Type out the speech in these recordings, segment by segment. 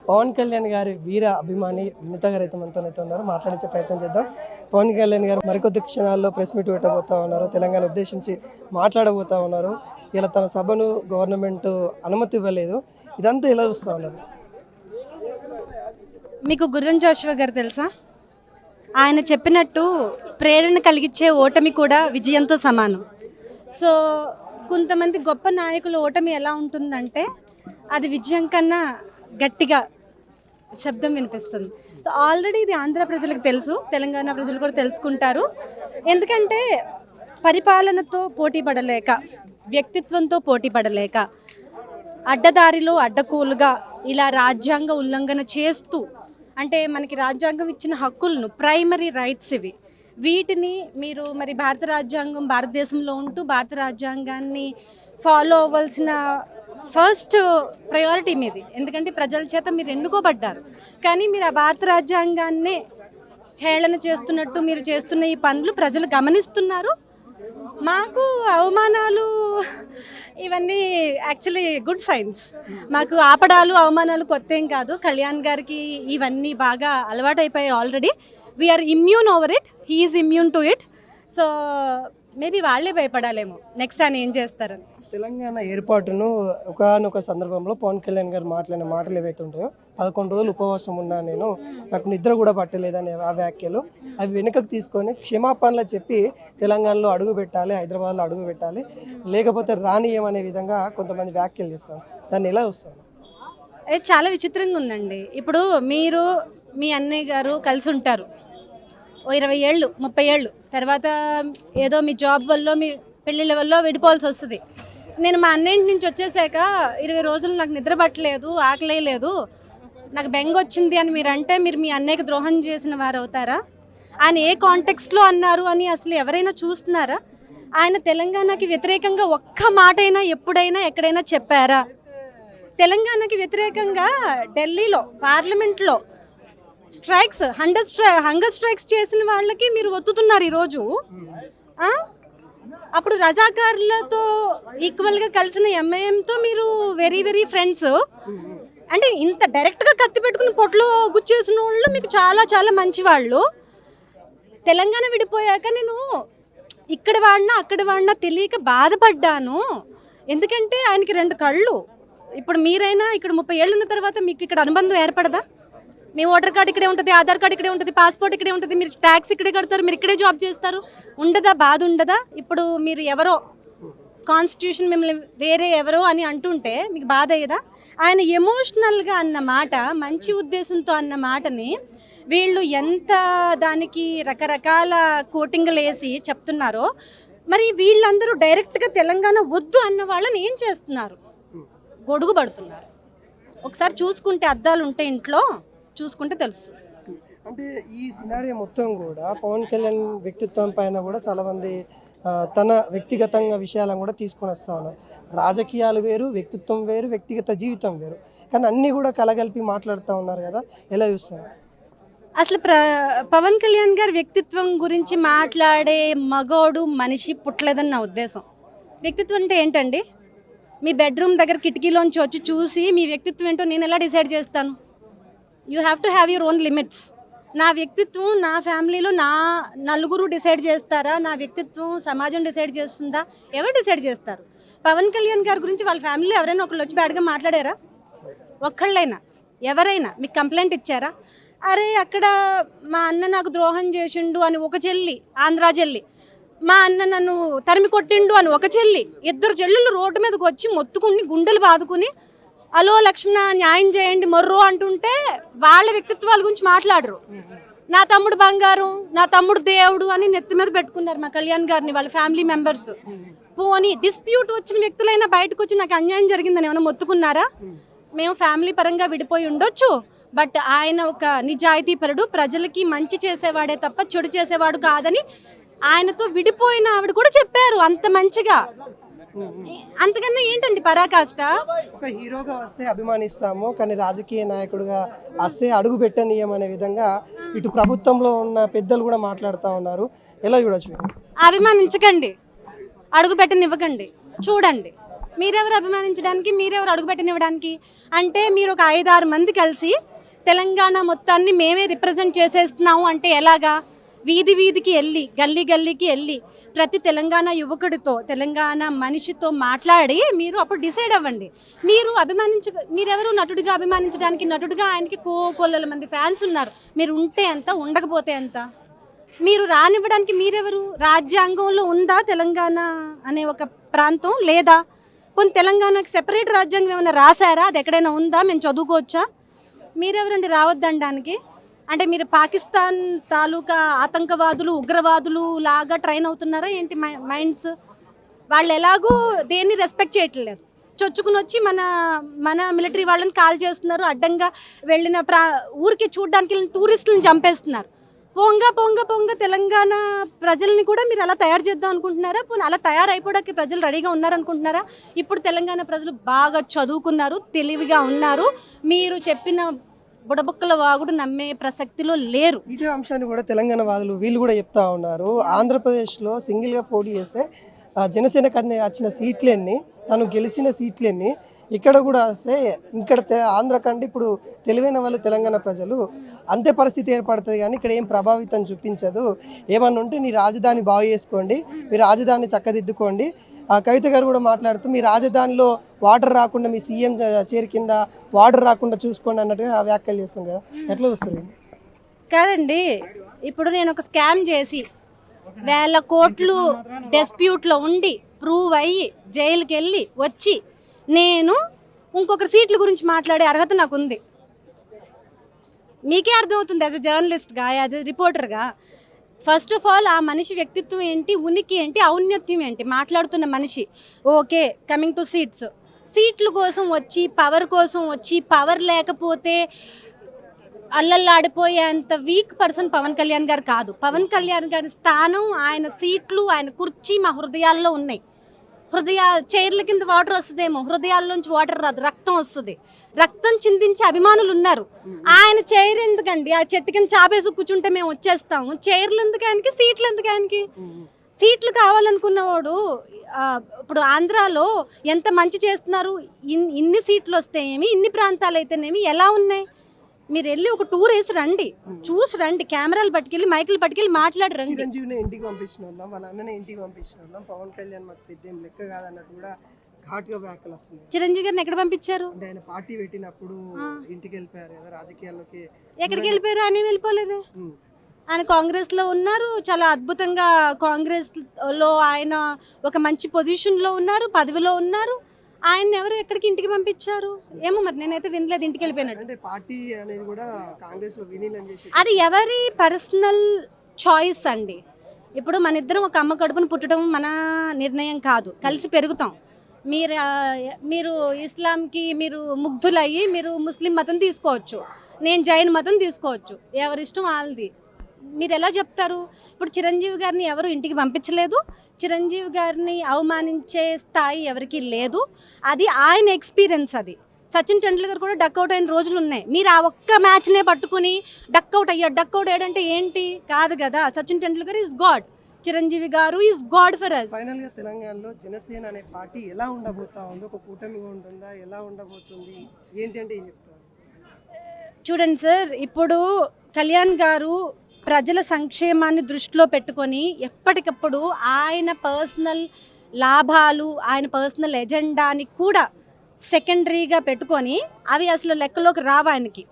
పవన్ కళ్యాణ్ గారి వీర అభిమాని వినిత గారు అయితే మనతో ఉన్నారు. మాట్లాడించే ప్రయత్నం చేద్దాం. పవన్ కళ్యాణ్ గారు మరికొద్ది క్షణాల్లో ప్రెస్ మీట్ పెట్టబోతా ఉన్నారు. తెలంగాణ ఉద్దేశించి మాట్లాడబోతా ఉన్నారు. ఇలా తన సభను గవర్నమెంట్ అనుమతి ఇవ్వలేదు. ఇదంతా ఎలా చూస్తూ ఉన్నారు? మీకు గుర్రం జోషువా గారు తెలుసా? ఆయన చెప్పినట్టు ప్రేరణ కలిగించే ఓటమి కూడా విజయంతో సమానం. సో కొంతమంది గొప్ప నాయకుల ఓటమి ఎలా ఉంటుందంటే అది విజయం కన్నా గట్టిగా శబ్దం వినిపిస్తుంది. సో ఆల్రెడీ ఇది ఆంధ్ర ప్రజలకు తెలుసు, తెలంగాణ ప్రజలు కూడా తెలుసుకుంటారు. ఎందుకంటే పరిపాలనతో పోటీ పడలేక, వ్యక్తిత్వంతో పోటీ పడలేక, అడ్డదారిలో అడ్డకూలుగా ఇలా రాజ్యాంగ ఉల్లంఘన చేస్తూ, అంటే మనకి రాజ్యాంగం ఇచ్చిన హక్కులను, ప్రైమరీ రైట్స్ ఇవి, వీటిని మీరు మరి భారత రాజ్యాంగం భారతదేశంలో ఉంటూ భారత రాజ్యాంగాన్ని ఫాలో అవ్వాల్సిన ఫస్ట్ ప్రయారిటీ మీది. ఎందుకంటే ప్రజల చేత మీరు ఎన్నుకోబడ్డారు. కానీ మీరు ఆ భారత రాజ్యాంగాన్నే హేళన చేస్తున్నట్టు మీరు చేస్తున్న ఈ పనులు ప్రజలు గమనిస్తున్నారు. మాకు అవమానాలు ఇవన్నీ యాక్చువల్లీ గుడ్ సైన్స్. మాకు ఆపడాలు అవమానాలు కొత్త ఏం కాదు. కళ్యాణ్ గారికి ఇవన్నీ బాగా అలవాటైపోయాయి already. We're immune over it, he's immune to it. So maybe వాళ్ళే భయపడాలేమో నెక్స్ట్ ఆయన ఏం చేస్తారని. తెలంగాణ ఏర్పాటును ఒకనొక సందర్భంలో పవన్ కళ్యాణ్ గారు మాట్లాడిన మాటలు ఏవైతే ఉంటాయో, 11 రోజులు ఉపవాసం ఉన్నా నేను, నాకు నిద్ర కూడా పట్టలేదనే ఆ వ్యాఖ్యలు అవి వెనుకకు తీసుకొని క్షమాపణలు చెప్పి తెలంగాణలో అడుగు పెట్టాలి, హైదరాబాద్లో అడుగు పెట్టాలి, లేకపోతే రానియమనే విధంగా కొంతమంది వ్యాఖ్యలు చేస్తారు. దాన్ని ఎలా వస్తారు? అది చాలా విచిత్రంగా ఉందండి. ఇప్పుడు మీరు మీ అన్నయ్య గారు కలిసి ఉంటారు ఓ 20 ఏళ్ళు 30 ఏళ్ళు, తర్వాత ఏదో మీ జాబ్ వల్ల మీ పెళ్ళిళ్ళ వల్ల విడిపోవాల్సి వస్తుంది. నేను మా అన్నయ్య నుంచి వచ్చేసాక 20 రోజులు నాకు నిద్ర పట్టలేదు, ఆకలేదు, నాకు బెంగ వచ్చింది అని మీరు అంటే మీరు మీ అన్నయ్యకి ద్రోహం చేసిన వారు అవుతారా? ఆయన ఏ కాంటెక్స్ట్లో అన్నారు అని అసలు ఎవరైనా చూస్తున్నారా? ఆయన తెలంగాణకి వ్యతిరేకంగా ఒక్క మాటైనా ఎప్పుడైనా ఎక్కడైనా చెప్పారా? తెలంగాణకి వ్యతిరేకంగా ఢిల్లీలో పార్లమెంట్లో స్ట్రైక్స్, హంగర్ స్ట్రైక్స్ చేసిన వాళ్ళకి మీరు ఒత్తుతున్నారు ఈరోజు. అప్పుడు రజాకారులతో ఈక్వల్గా కలిసిన ఎంఐఎంతో మీరు వెరీ వెరీ ఫ్రెండ్స్. అంటే ఇంత డైరెక్ట్గా కత్తి పెట్టుకుని పొట్లో గుచ్చేసిన వాళ్ళు మీకు చాలా చాలా మంచి వాళ్ళు. తెలంగాణ విడిపోయాక నేను ఇక్కడ వాడినా అక్కడ వాడినా తెలియక బాధపడ్డాను. ఎందుకంటే ఆయనకి 2 కళ్ళు. ఇప్పుడు మీరైనా ఇక్కడ 30 ఏళ్ళు ఉన్న తర్వాత మీకు ఇక్కడ అనుబంధం ఏర్పడదా? మీ ఓటర్ కార్డు ఇక్కడే ఉంటుంది, ఆధార్ కార్డు ఇక్కడే ఉంటుంది, పాస్పోర్ట్ ఇక్కడే ఉంటుంది, మీరు ట్యాక్స్ ఇక్కడే కడతారు, మీరు ఇక్కడే జాబ్ చేస్తారు. ఉండదా? బాధ ఉండదా? ఇప్పుడు మీరు ఎవరో, కాన్స్టిట్యూషన్ మిమ్మల్ని వేరే ఎవరో అని అంటుంటే మీకు బాధ అయ్యేదా? ఆయన ఎమోషనల్గా అన్న మాట, మంచి ఉద్దేశంతో అన్న మాటని వీళ్ళు ఎంత దానికి రకరకాల కోటింగ్లు వేసి చెప్తున్నారో, మరి వీళ్ళందరూ డైరెక్ట్గా తెలంగాణ వద్దు అన్న వాళ్ళని ఏం చేస్తున్నారు? గొడుగు పడుతున్నారు. ఒకసారి చూసుకుంటే అద్దాలు ఉంటే ఇంట్లో చూసుకుంటే తెలుసు. అంటే ఈ సినారియో మొత్తం కూడా పవన్ కళ్యాణ్ వ్యక్తిత్వం పైన కూడా చాలామంది తన వ్యక్తిగతంగా విషయాలను కూడా తీసుకొని వస్తూ ఉన్నారు. రాజకీయాలు వేరు, వ్యక్తిత్వం వేరు, వ్యక్తిగత జీవితం వేరు, కానీ అన్నీ కూడా కలగలిపి మాట్లాడుతూ ఉన్నారు కదా, ఎలా చూస్తారు? అసలు పవన్ కళ్యాణ్ గారి వ్యక్తిత్వం గురించి మాట్లాడే మగోడు మనిషి పుట్టలేదని నా ఉద్దేశం. వ్యక్తిత్వం అంటే ఏంటండి? మీ బెడ్రూమ్ దగ్గర కిటికీలోంచి వచ్చి చూసి మీ వ్యక్తిత్వం ఏంటో నేను ఎలా డిసైడ్ చేస్తాను? You have to have your own limits. నా వ్యక్తిత్వం నా ఫ్యామిలీలో నా నలుగురు డిసైడ్ చేస్తారా? నా వ్యక్తిత్వం సమాజం డిసైడ్ చేస్తుందా? ఎవరు డిసైడ్ చేస్తారు? పవన్ కళ్యాణ్ గారి గురించి వాళ్ళ ఫ్యామిలీలో ఎవరైనా ఒకళ్ళు వచ్చి బ్యాడ్గా మాట్లాడారా? ఒక్కళ్ళైనా ఎవరైనా మీకు కంప్లైంట్ ఇచ్చారా? అరే అక్కడ మా అన్న నాకు ద్రోహం చేసిండు అని ఒక చెల్లి, ఆంధ్రా చెల్లి, మా అన్న నన్ను తరిమి కొట్టిండు అని ఒక చెల్లి, 2 చెల్లెళ్ళు రోడ్డు మీదకి వచ్చి మొత్తుకుని గుండెలు బాదుకుని అలో లక్ష్మణ న్యాయం చేయండి మొర్రో అంటుంటే వాళ్ళ వ్యక్తిత్వాల గురించి మాట్లాడరు. నా తమ్ముడు బంగారం, నా తమ్ముడు దేవుడు అని నెత్తి మీద పెట్టుకున్నారు మా కళ్యాణ్ గారిని వాళ్ళ ఫ్యామిలీ మెంబర్స్. పోనీ డిస్ప్యూట్ వచ్చిన వ్యక్తులైనా బయటకు వచ్చి నాకు అన్యాయం జరిగిందని ఏమైనా మొత్తుకున్నారా? మేము ఫ్యామిలీ పరంగా విడిపోయి ఉండొచ్చు, బట్ ఆయన ఒక నిజాయితీ పరుడు, ప్రజలకి మంచి చేసేవాడే తప్ప చెడు చేసేవాడు కాదని ఆయనతో విడిపోయిన ఆవిడ కూడా చెప్పారు అంత మంచిగా. అంతకన్నా ఏంటండి పరాకాష్ట? ఒక హీరోగా వస్తే అభిమానిస్తాము, కానీ రాజకీయ నాయకుడిగా వస్తే అడుగు పెట్టనీయమనే విధంగా ఇటు ప్రభుత్వంలో ఉన్న పెద్దలు కూడా మాట్లాడుతూ ఉన్నారు. ఎలా చూడొచ్చు? అభిమానించకండి, అడుగు పెట్టనివ్వకండి, చూడండి. మీరెవరు అభిమానించడానికి, మీరెవరు అడుగుపెట్టనివ్వడానికి? అంటే మీరు ఒక 5-6 మంది కలిసి తెలంగాణ మొత్తాన్ని మేమే రిప్రజెంట్ చేసేస్తున్నాము అంటే ఎలాగా? వీధి వీధికి వెళ్ళి, గల్లీ గల్లీకి వెళ్ళి, ప్రతి తెలంగాణ యువకుడితో, తెలంగాణ మనిషితో మాట్లాడి మీరు అప్పుడు డిసైడ్ అవ్వండి. మీరెవరు నటుడిగా అభిమానించడానికి? నటుడిగా ఆయనకి కోకొల్లల మంది ఫ్యాన్స్ ఉన్నారు. మీరు ఉంటే ఎంత, ఉండకపోతే ఎంత? మీరు రానివ్వడానికి మీరెవరు? రాజ్యాంగంలో ఉందా తెలంగాణ అనే ఒక ప్రాంతం? లేదా? కొన్ని తెలంగాణకి సెపరేట్ రాజ్యాంగం ఏమైనా రాశారా? అది ఎక్కడైనా ఉందా? మేము చదువుకోవచ్చా? మీరెవరండి రావద్దండానికి? అంటే మీరు పాకిస్తాన్ తాలూకా ఆతంకవాదులు, ఉగ్రవాదులు లాగా ట్రైన్ అవుతున్నారా ఏంటి మైండ్స్? వాళ్ళు ఎలాగూ దేన్ని రెస్పెక్ట్ చేయట్లేదు. చొచ్చుకుని వచ్చి మన మిలిటరీ వాళ్ళని కాల్ చేస్తున్నారు. అడ్డంగా వెళ్ళిన ఊరికి చూడడానికి వెళ్ళిన టూరిస్టులను చంపేస్తున్నారు. పొంగ తెలంగాణ ప్రజల్ని కూడా మీరు అలా తయారు చేద్దాం అనుకుంటున్నారా? పోనీ అలా తయారైపోవడానికి ప్రజలు రెడీగా ఉన్నారనుకుంటున్నారా? ఇప్పుడు తెలంగాణ ప్రజలు బాగా చదువుకున్నారు, తెలివిగా ఉన్నారు. మీరు చెప్పిన బుడబుక్కల వాగుడు నమ్మే ప్రసక్తిలో లేరు. ఇదే అంశాన్ని కూడా తెలంగాణ వాదులు వీళ్ళు కూడా చెప్తా ఉన్నారు. ఆంధ్రప్రదేశ్లో సింగిల్గా పోటీ చేస్తే జనసేనకు వచ్చిన సీట్లన్నీ, తను గెలిచిన సీట్లన్నీ ఇక్కడ కూడా వస్తే ఇక్కడ ఆంధ్ర కంటే ఇప్పుడు తెలివైన వాళ్ళు తెలంగాణ ప్రజలు అంతే పరిస్థితి ఏర్పడుతుంది, కానీ ఇక్కడ ఏం ప్రభావితం చూపించదు. ఏమన్నా ఉంటే నీ రాజధాని బాగు చేసుకోండి, మీ రాజధాని చక్కదిద్దుకోండి. కవిత గారు కూడా మాట్లాడుతూ మీ రాజధానిలో వాటర్ రాకుండా, మీ సీఎం చైర్ కింద వాటర్ రాకుండా చూసుకోండి అన్నట్టుగా వ్యాఖ్యలు చేస్తాం కదా, ఎట్లా వస్తుంది? కాదండి, ఇప్పుడు నేను ఒక స్కామ్ చేసి 1000 కోట్లు డిస్ప్యూట్లో ఉండి ప్రూవ్ అయ్యి జైలుకి వెళ్ళి వచ్చి నేను ఇంకొకరి సీట్ల గురించి మాట్లాడే అర్హత నాకు ఉంది. మీకే అర్థమవుతుంది యాజ్ ఎ జర్నలిస్ట్గా, యాజ్ ఎ రిపోర్టర్గా. ఫస్ట్ ఆఫ్ ఆల్ ఆ మనిషి వ్యక్తిత్వం ఏంటి, ఉనికి ఏంటి, ఔన్నత్యం ఏంటి, మాట్లాడుతున్న మనిషి. ఓకే, కమింగ్ టు సీట్ల కోసం వచ్చి, పవర్ కోసం వచ్చి, పవర్ లేకపోతే అల్లల్లాడిపోయేంత వీక్ పర్సన్ పవన్ కళ్యాణ్ గారు కాదు. పవన్ కళ్యాణ్ గారి స్థానం, ఆయన సీట్లు, ఆయన కుర్చీ మా హృదయాల్లో ఉన్నాయి. చైర్ల కింద వాటర్ వస్తుందేమో, హృదయాల్లోంచి వాటర్ రాదు, రక్తం వస్తుంది. రక్తం చిందించే అభిమానులు ఉన్నారు. ఆయన చైర్ ఎందుకండి? ఆ చెట్టు కింద చాపేసి కూర్చుంటే మేము వచ్చేస్తాము. చైర్లు ఎందుకు ఆయనకి, సీట్లు ఎందుకు ఆయనకి? సీట్లు కావాలనుకున్నవాడు ఇప్పుడు ఆంధ్రాలో ఎంత మంచి చేస్తున్నారు. ఇన్ని సీట్లు వస్తాయేమి, ఇన్ని ప్రాంతాలు అయితేనేమి, ఎలా ఉన్నాయి? మీరు వెళ్ళి ఒక టూర్ వేసి రండి, చూసి రండి, కెమెరాలు పట్టుకెళ్ళి, మైకులు పట్టుకెళ్ళి మాట్లాడి రండి. చిరంజీవిని ఇంటికి పంపించిన వాళ్ళం, వాళ్ళ అన్నని ఇంటికి పంపించిన వాళ్ళం, పవన్ కళ్యాణ్ మాకు పెద్ద ఏం లెక్క కాదన్నట్టు కూడా ఘాటుగా వ్యాఖ్యలు వస్తున్నాయి. చిరంజీవి గారిని ఎక్కడ పంపించారు? అంటే ఆయన పార్టీ పెట్టినప్పుడు ఇంటికి వెళ్ళిపోయారు కదా, రాజకీయాల్లోకి. ఎక్కడికి వెళ్ళిపోయారు? ఆయన వెళ్ళిపోలేదు. ఆయన కాంగ్రెస్లో ఉన్నారు, చాలా అద్భుతంగా కాంగ్రెస్లో ఆయన ఒక మంచి పొజిషన్లో ఉన్నారు, పదవిలో ఉన్నారు. ఆయన ఎవరు ఎక్కడికి ఇంటికి పంపించారు ఏమో మరి, నేనైతే వినలేదు ఇంటికి వెళ్ళిపోయినట్టు. అంటే పార్టీ అనేది కూడా కాంగ్రెస్లో విలీనం చేసి, అది ఎవరి పర్సనల్ చాయిస్ అండి. ఇప్పుడు మన ఇద్దరం ఒక అమ్మ కడుపును పుట్టడం మన నిర్ణయం కాదు, కలిసి పెరుగుతాం. మీరు ఇస్లాంకి మీరు ముగ్ధులయ్యి మీరు ముస్లిం మతం తీసుకోవచ్చు, నేను జైన్ మతం తీసుకోవచ్చు, ఎవరిష్టం వాళ్ళది. మీరు ఎలా చెప్తారు? ఇప్పుడు చిరంజీవి గారిని ఎవరు ఇంటికి పంపించలేదు, చిరంజీవి గారిని అవమానించే స్థాయి ఎవరికి లేదు. అది ఆయన ఎక్స్పీరియన్స్. అది సచిన్ టెండూల్కర్ కూడా డక్అవుట్ అయిన రోజులు ఉన్నాయి. మీరు ఆ ఒక్క మ్యాచ్నే పట్టుకుని డక్అవుట్ అయ్యాడంటే ఏంటి? కాదు కదా. Sachin Tendulkar is God, Chiranjeevi garu is God for us. Final గా తెలంగాణలో జనసేన అనే పార్టీ ఎలా ఉండబోతా ఉంది? ఒక కూటమిగా ఉంటుందా? ఎలా ఉండబోతుంది? ఏంటి అంటే ఏం చెప్తారు? చూడండి సార్, ఇప్పుడు కళ్యాణ్ గారు ప్రజల సంక్షేమాన్ని దృష్టిలో పెట్టుకొని ఎప్పటికప్పుడు ఆయన పర్సనల్ లాభాలు, ఆయన పర్సనల్ ఎజెండాని కూడా సెకండరీగా పెట్టుకొని అవి అసలు లెక్కలోకి రావు ఆయనకి.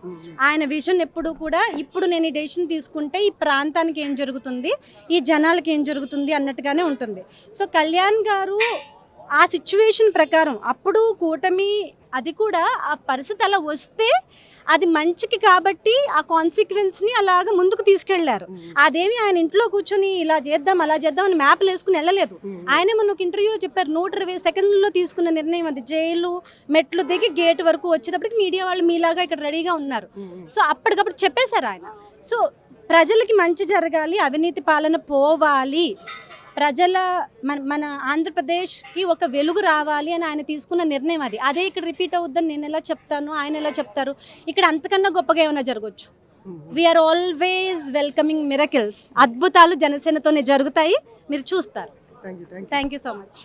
ఆయన విజన్ ఎప్పుడు కూడా, ఇప్పుడు నేను ఈ డెసిషన్ తీసుకుంటే ఈ ప్రాంతానికి ఏం జరుగుతుంది, ఈ జనాలకి ఏం జరుగుతుంది అన్నట్టుగానే ఉంటుంది. సో కళ్యాణ్ గారు ఆ సిచ్యువేషన్ ప్రకారం అప్పుడు కూటమి, అది కూడా ఆ పరిస్థితి అలా వస్తే అది మంచికి కాబట్టి ఆ కాన్సిక్వెన్స్ని అలాగ ముందుకు తీసుకెళ్లారు. అదేమి ఆయన ఇంట్లో కూర్చొని ఇలా చేద్దాం అలా చేద్దాం అని మ్యాప్లు వేసుకుని వెళ్ళలేదు. ఆయనే మొన్న ఒక ఇంటర్వ్యూలో చెప్పారు, 120 సెకండ్లలో తీసుకున్న నిర్ణయం అది. జైలు మెట్లు దిగి గేట్ వరకు వచ్చేటప్పటికి మీడియా వాళ్ళు మీలాగా ఇక్కడ రెడీగా ఉన్నారు. సో అప్పటికప్పుడు చెప్పేశారు ఆయన. సో ప్రజలకి మంచి జరగాలి, అవినీతి పాలన పోవాలి, మన ఆంధ్రప్రదేశ్కి ఒక వెలుగు రావాలి అని ఆయన తీసుకున్న నిర్ణయం అది. అదే ఇక్కడ రిపీట్ అవుద్దని నేను ఎలా చెప్తాను, ఆయన ఎలా చెప్తారు? ఇక్కడ అంతకన్నా గొప్పగా ఏమైనా జరగవచ్చు. We're always welcoming miracles. అద్భుతాలు జనసేనతోనే జరుగుతాయి, మీరు చూస్తారు. Thank you so much.